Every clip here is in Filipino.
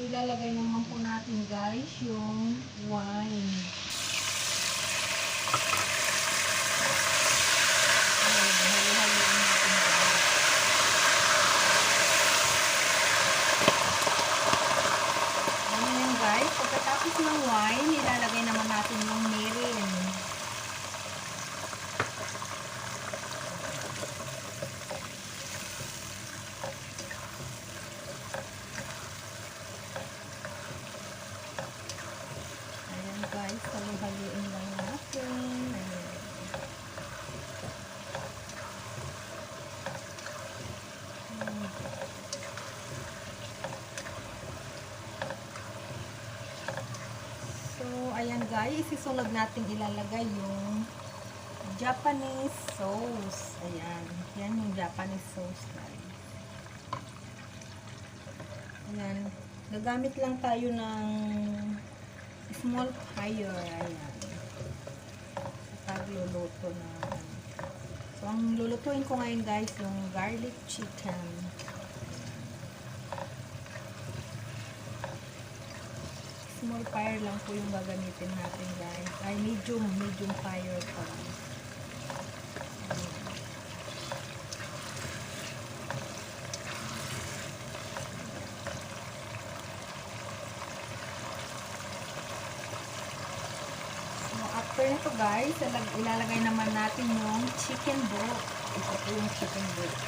Ilalagay naman po natin guys yung wine. Ano yan guys? Pagkatapos ng wine, ilalagay naman natin yung mirin. Guys, haluin lang natin. So, ayan guys, isunod natin ilalagay yung Japanese sauce. Ayan. Yan yung Japanese sauce guys. Ayan. Gagamit lang tayo ng small fire. Ayan. Pagluluto na. So, ang lulutuin ko ngayon guys, yung garlic chicken. Small fire lang po yung gagamitin natin guys. Ay, medium fire pa lang. after nito guys, ilalagay naman natin yung chicken broth. Ito po yung chicken broth.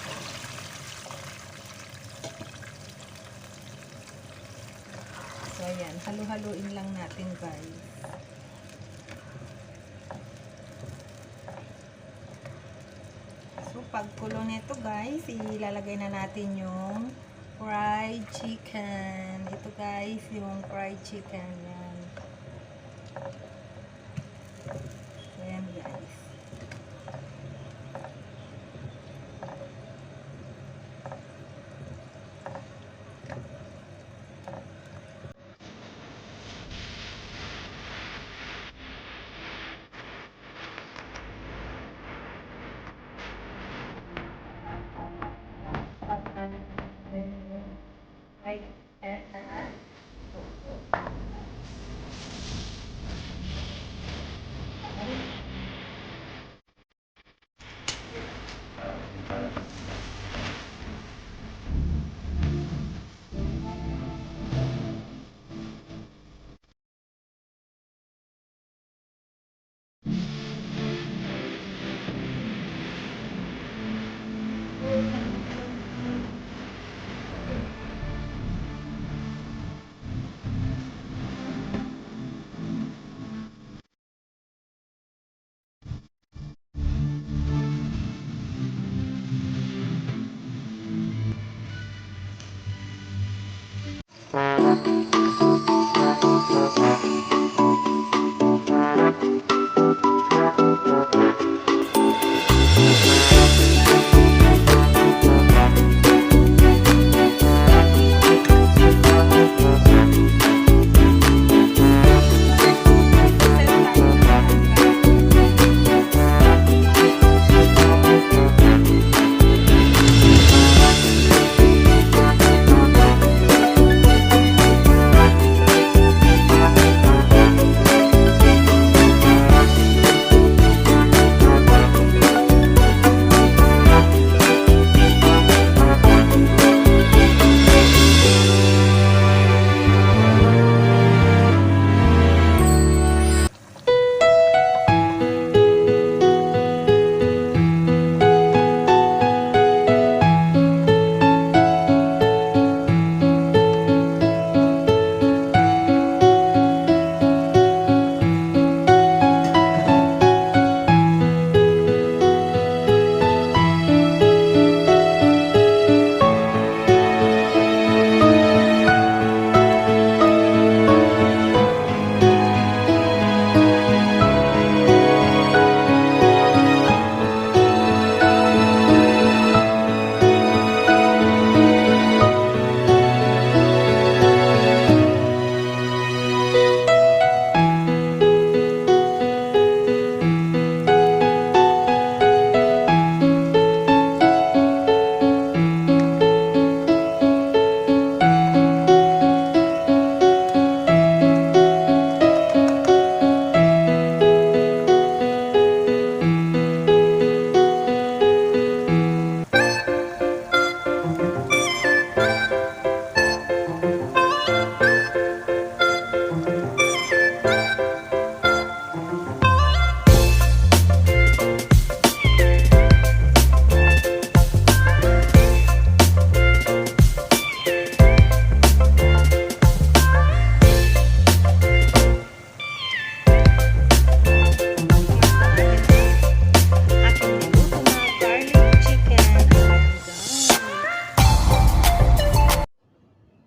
So ayan, halo-haloin lang natin guys. So pagkulo nito guys, ilalagay na natin yung fried chicken. Ito guys, yung fried chicken. Yan. So yan guys.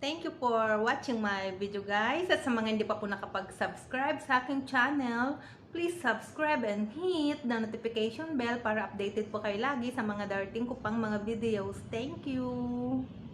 Thank you for watching my video guys. At sa mga hindi pa po nakapag-subscribe sa aking channel, please subscribe and hit the notification bell para updated po kayo lagi sa mga darating ko pang mga videos. Thank you!